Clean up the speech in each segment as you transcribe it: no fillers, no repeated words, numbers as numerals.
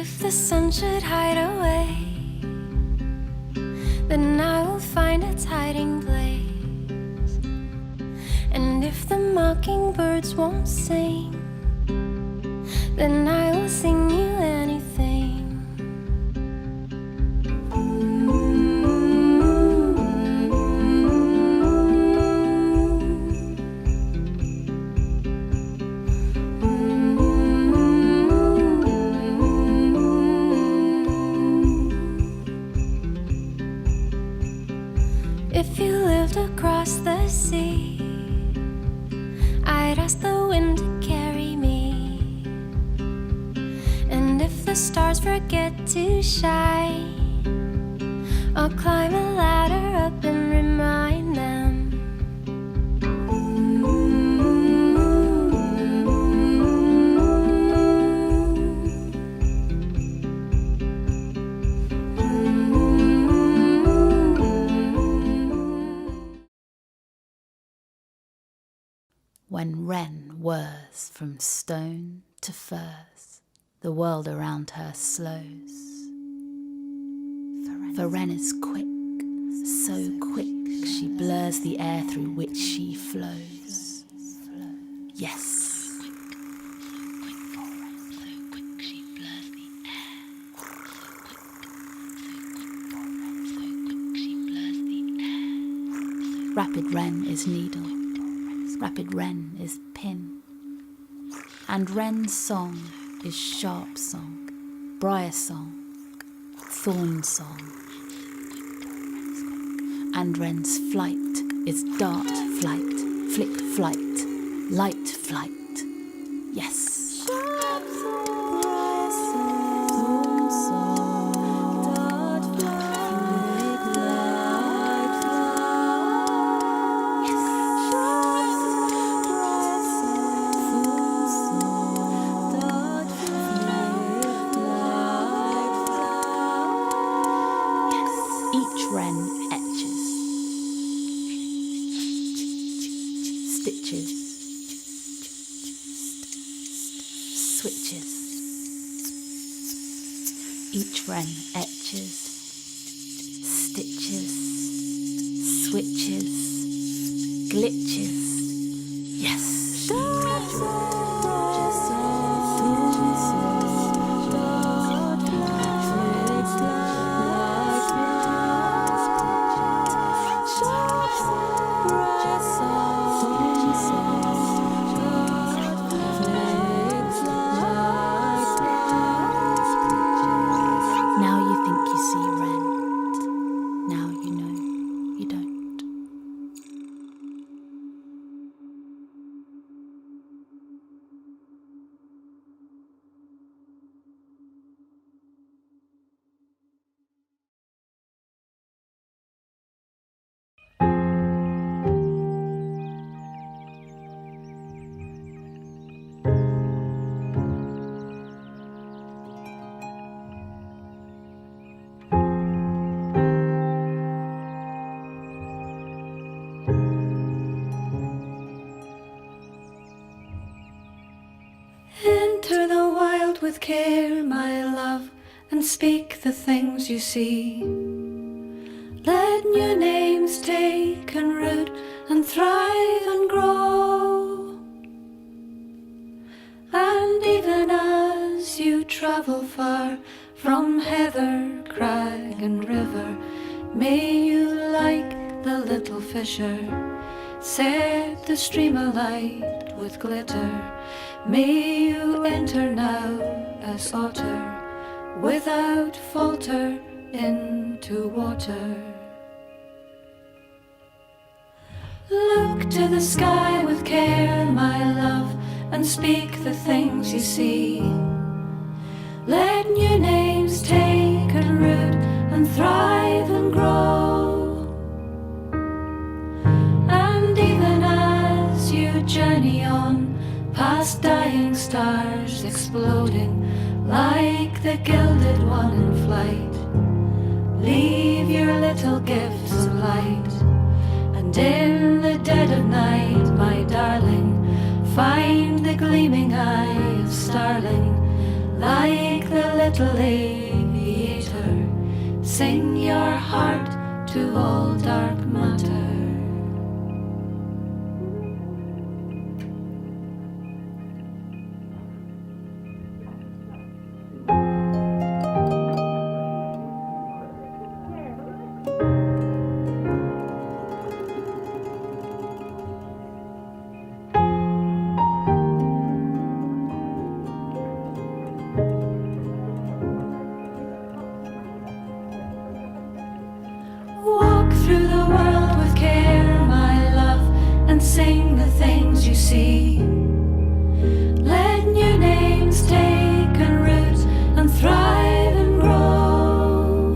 If the sun should hide away, then I will find its hiding place. And if the mockingbirds won't sing, then I will sing you anything. If you lived across the sea, I'd ask the wind to carry me. And if the stars forget to shine, I'll climb a ladder up and remind them. When wren whirs from stone to furze, the world around her slows. For wren is quick, so quick she blurs the air through which she flows. Yes. Rapid wren is needle, rapid wren is pin, and wren's song is sharp song, briar song, thorn song, and wren's flight is dart flight, flick flight, light flight, yes. Each wren etches, stitches, switches. Each wren etches, stitches, switches, glitches, yes. Now you think you see wren, now you know you don't. Enter the wild with care, my love, and speak the things you see. Let new names take and root and thrive and grow. And even as you travel far from heather, crag and river, may you, like the little fisher, set the stream alight with glitter. May you enter now as otter, without falter, into water. Look to the sky with care, my love, and speak the things you see. Let new names take and root and thrive and grow. And even as you journey on, past dying stars exploding like the gilded one in flight, leave your little gifts of light. And in the dead of night, my darling, find the gleaming eye of starling, like the little little aviator, sing your heart to all dark matter. Walk through the world with care, my love, and sing the things you see. Let new names take and root and thrive and grow.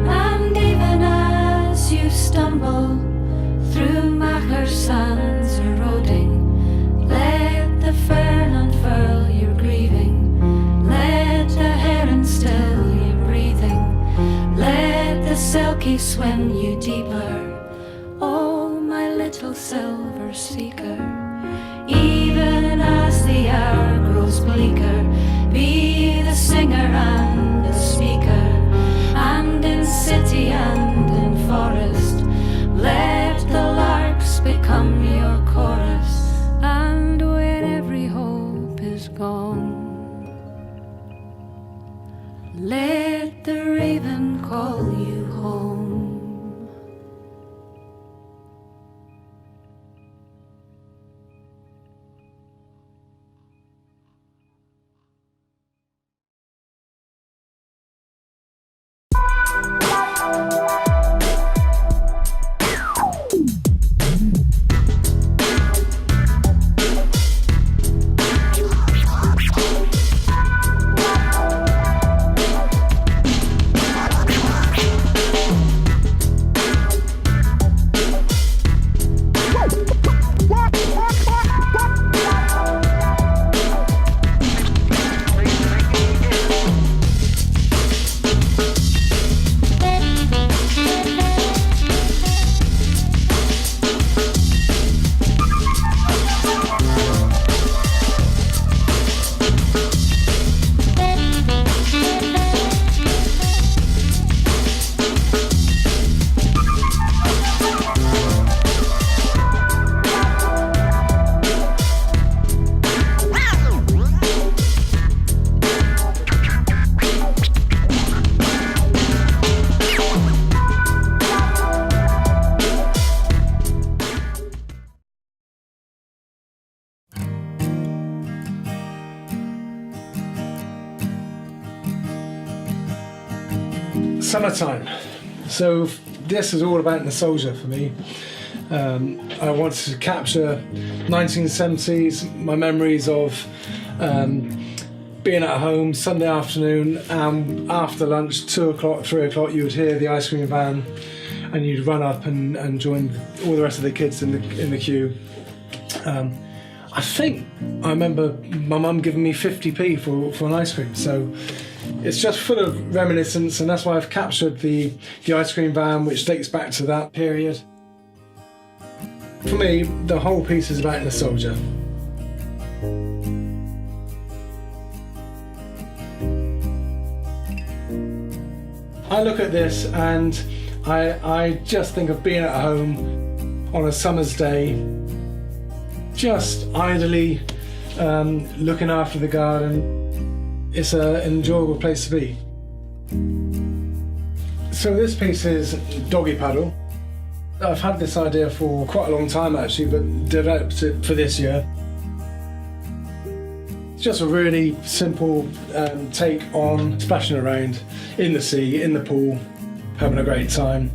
And even as you stumble through Macher sands eroding, let the fern unfurl your grieving. Let the heron still your breathing. Let the silky swim you deeper. Oh, my little silver seeker. Even as the hour grows bleaker, be the singer and the speaker. And in city and in forest, let the larks become your chorus. And when every hope is gone, let the raven call you home. Summertime. So this is all about nostalgia for me. I wanted to capture 1970s, my memories of being at home Sunday afternoon, and after lunch, 2 o'clock, 3 o'clock, you would hear the ice cream van and you'd run up and join all the rest of the kids in the queue. I think I remember my mum giving me 50p for an ice cream, so it's just full of reminiscence, and that's why I've captured the ice cream van, which dates back to that period. For me, the whole piece is about nostalgia. I look at this and I just think of being at home on a summer's day, just idly looking after the garden. It's an enjoyable place to be. So this piece is Doggy Paddle. I've had this idea for quite a long time actually, but developed it for this year. It's just a really simple take on splashing around in the sea, in the pool, having a great time.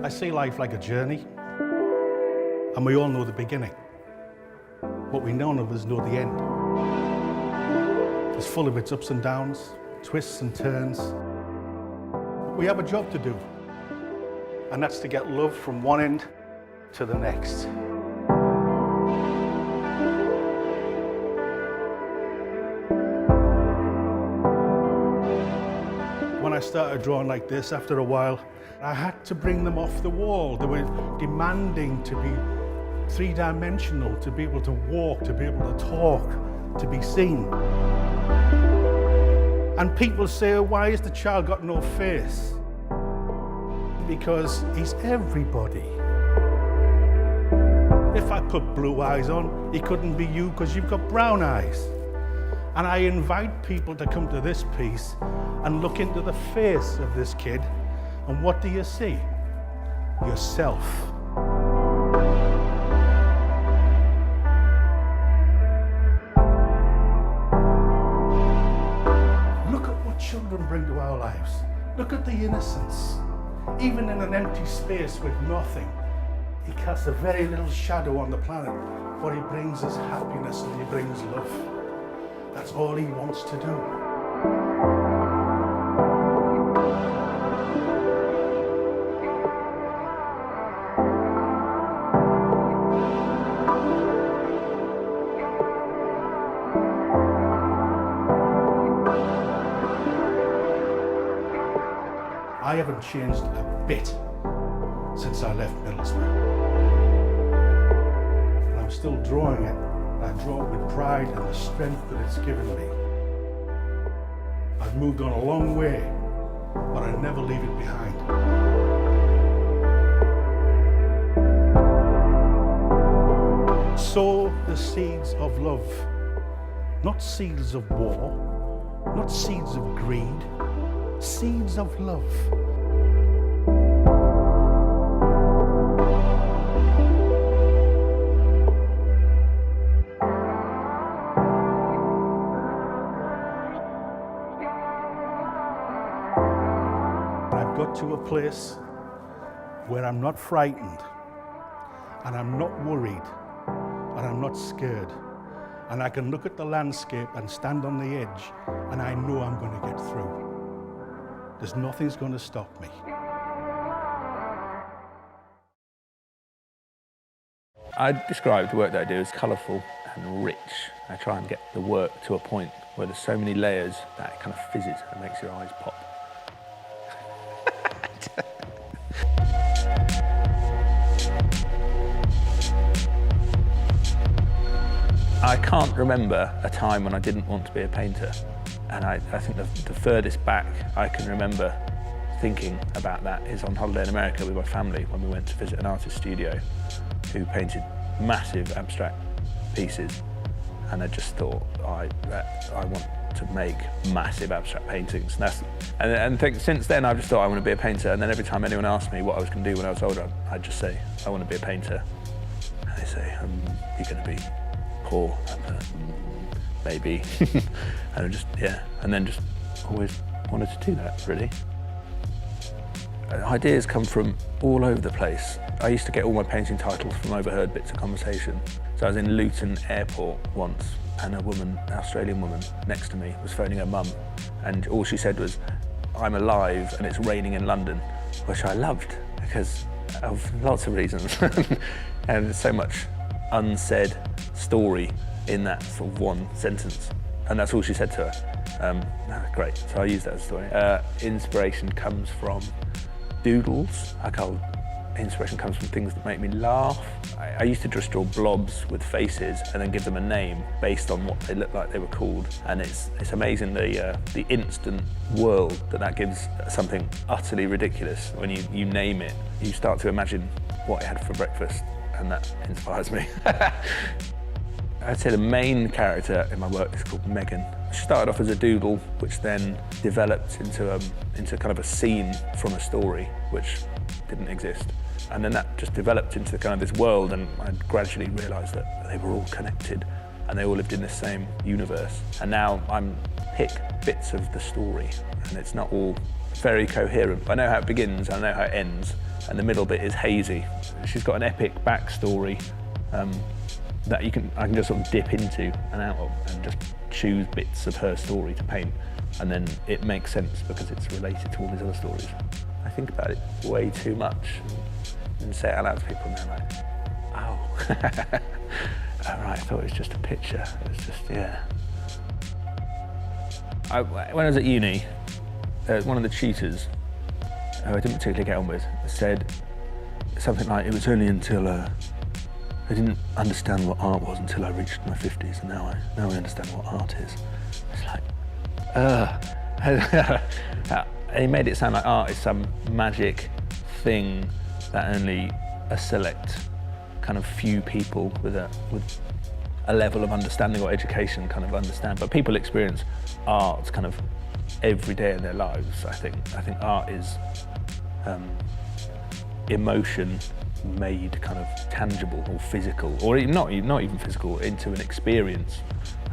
I see life like a journey, and we all know the beginning, but we none of us know the end. It's full of its ups and downs, twists and turns. We have a job to do, and that's to get love from one end to the next. When I started drawing like this, after a while, I had to bring them off the wall. They were demanding to be three-dimensional, to be able to walk, to be able to talk, to be seen. And people say, why has the child got no face? Because he's everybody. If I put blue eyes on, he couldn't be you because you've got brown eyes. And I invite people to come to this piece and look into the face of this kid, and what do you see? Yourself. Look at what children bring to our lives. Look at the innocence. Even in an empty space with nothing, he casts a very little shadow on the planet. What he brings is happiness and he brings love. That's all he wants to do. I haven't changed a bit since I left Middlesbrough. And I'm still drawing it. I draw it with pride and the strength that it's given me. I've moved on a long way, but I never leave it behind. Sow the seeds of love, not seeds of war, not seeds of greed, seeds of love. I've got to a place where I'm not frightened, and I'm not worried, and I'm not scared. And I can look at the landscape and stand on the edge, and I know I'm going to get through. There's nothing's going to stop me. I describe the work that I do as colourful and rich. I try and get the work to a point where there's so many layers that it kind of fizzes and makes your eyes pop. I can't remember a time when I didn't want to be a painter. And I think the furthest back I can remember thinking about that is on holiday in America with my family when we went to visit an artist studio who painted massive abstract pieces. And I just thought, I want to make massive abstract paintings. And think since then I've just thought I want to be a painter. And then every time anyone asked me what I was going to do when I was older, I'd just say, I want to be a painter. And they say, you're going to be poor. Maybe. And I just, and then just always wanted to do that, really. Ideas come from all over the place. I used to get all my painting titles from overheard bits of conversation. So I was in Luton Airport once, and a woman, an Australian woman, next to me was phoning her mum, and all she said was, I'm alive and it's raining in London, which I loved because of lots of reasons. And there's so much unsaid story in that sort of one sentence. And that's all she said to her. Great, so I use that as a story. Inspiration comes from doodles. Inspiration comes from things that make me laugh. I used to just draw blobs with faces and then give them a name based on what they looked like they were called. And it's amazing the instant world that gives something utterly ridiculous. When you name it, you start to imagine what I had for breakfast, and that inspires me. I'd say the main character in my work is called Megan. She started off as a doodle, which then developed into kind of a scene from a story, which didn't exist. And then that just developed into kind of this world, and I gradually realised that they were all connected and they all lived in the same universe. And now I'm pick bits of the story, and it's not all very coherent. I know how it begins, I know how it ends, and the middle bit is hazy. She's got an epic backstory that I can just sort of dip into and out of and just choose bits of her story to paint, and then it makes sense because it's related to all these other stories. I think about it way too much and say it out loud to people, and they're like, oh. Oh, right, I thought it was just a picture. It was just, yeah. When I was at uni, one of the tutors, who I didn't particularly get on with, said something like, it was only until I didn't understand what art was until I reached my 50s, and now I understand what art is. It's like, and he made it sound like art is some magic thing that only a select kind of few people with a level of understanding or education kind of understand. But people experience art kind of every day in their lives, I think. I think art is emotion made kind of tangible or physical, or not even physical, into an experience.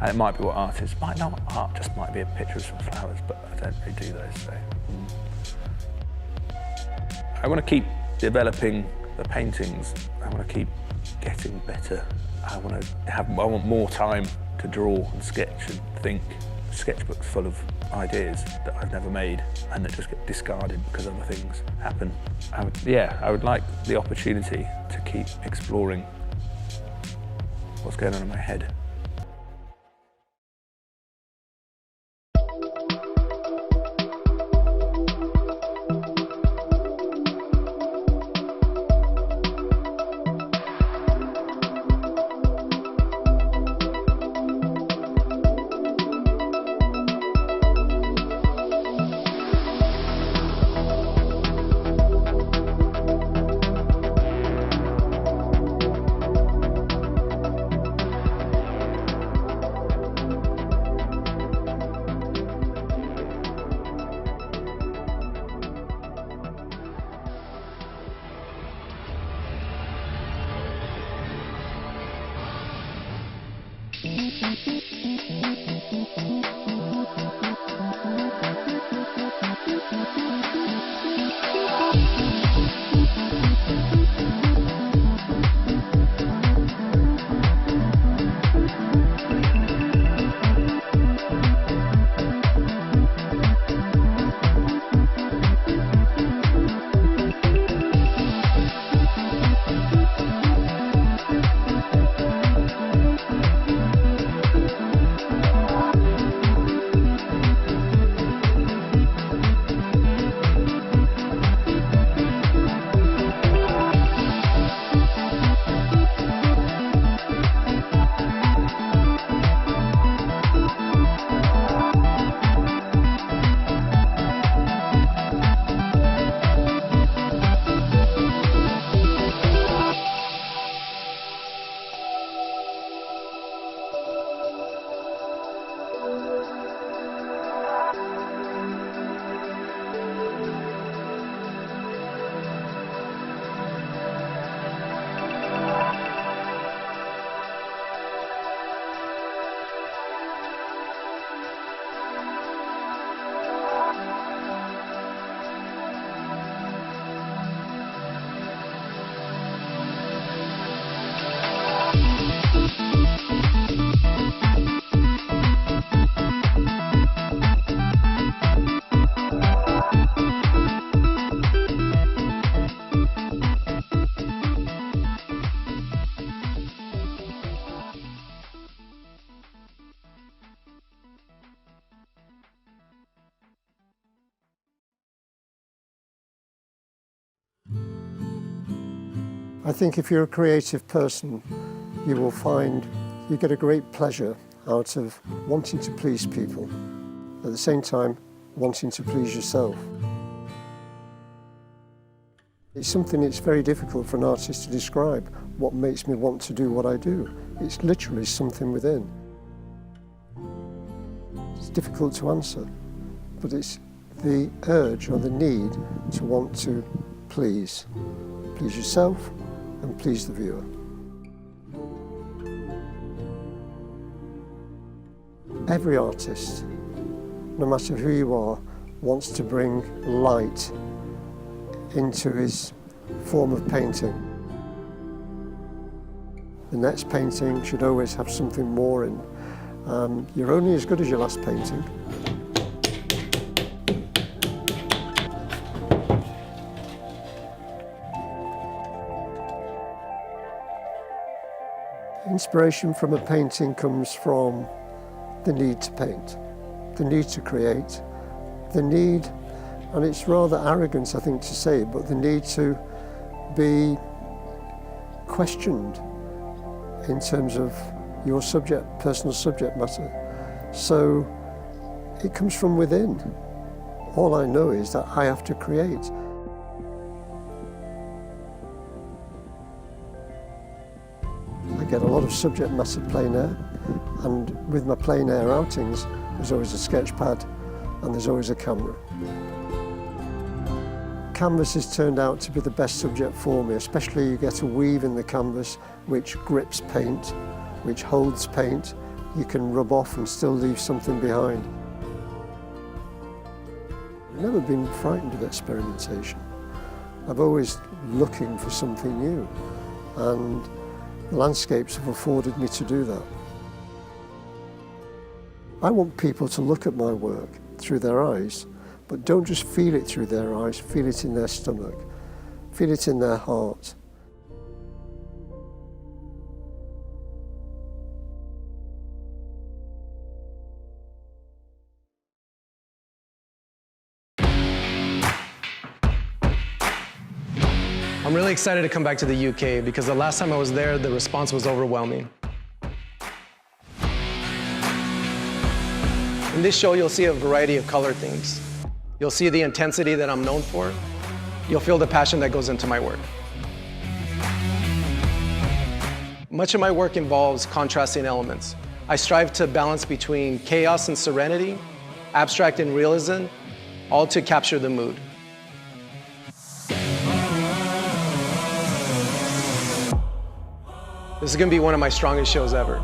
And it might be what art is. Might not. Art just might be a picture of some flowers, but I don't really do those. So I want to keep developing the paintings. I want to keep getting better. I want more time to draw and sketch and think. Sketchbooks full of ideas that I've never made and that just get discarded because other things happen. I would like the opportunity to keep exploring what's going on in my head. I think if you're a creative person, you will find you get a great pleasure out of wanting to please people, at the same time wanting to please yourself. It's something that's very difficult for an artist to describe, what makes me want to do what I do. It's literally something within. It's difficult to answer, but it's the urge or the need to want to please yourself and please the viewer. Every artist, no matter who you are, wants to bring light into his form of painting. The next painting should always have something more in. You're only as good as your last painting. Inspiration from a painting comes from the need to paint, the need to create, the need, and it's rather arrogant I think to say it, but the need to be questioned in terms of your subject, personal subject matter. So it comes from within. All I know is that I have to create. I get a lot of subject matter plein air, and with my plein air outings, there's always a sketch pad and there's always a camera. Canvas has turned out to be the best subject for me, especially you get a weave in the canvas which grips paint, which holds paint. You can rub off and still leave something behind. I've never been frightened of experimentation. I'm always looking for something new, and the landscapes have afforded me to do that. I want people to look at my work through their eyes, but don't just feel it through their eyes, feel it in their stomach, feel it in their heart. I'm really excited to come back to the UK because the last time I was there, the response was overwhelming. In this show, you'll see a variety of color themes. You'll see the intensity that I'm known for. You'll feel the passion that goes into my work. Much of my work involves contrasting elements. I strive to balance between chaos and serenity, abstract and realism, all to capture the mood. This is going to be one of my strongest shows ever.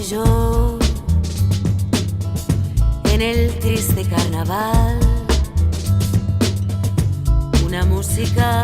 Yo en el triste carnaval, una música